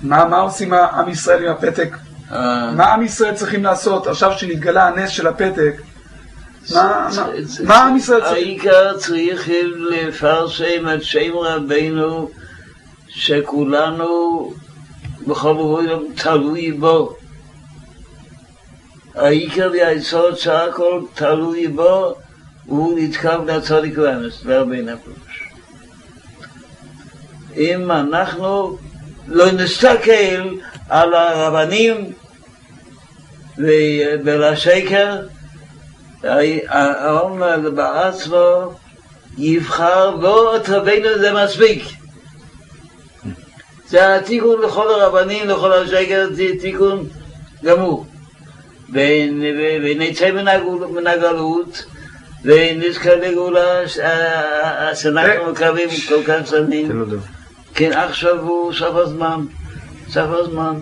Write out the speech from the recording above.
מה עושים עם ישראל עם הפתק? מה עם ישראל צריכים לעשות עכשיו שנתגלה הנס של הפתק? מה עם ישראל צריכים? העיקר צריכים לפרסם את שם רבינו שכולנו בכל מקום תלוי בו. העיקר והיסוד שהכל תלוי בו הוא נתקע לצדיק ואמס והרבינו הפירוש. אם אנחנו לא נסתכל על הרבנים ולשקר, העולם בעצמו יבחר בו את רבינו, זה מספיק. זה התיקון לכל הרבנים, לכל השקר, זה תיקון גמור. ונצא מן הגלות ונזכה לגאולה שאנחנו מקווים כל כך שנים. כן, עכשיו הוא סוף הזמן,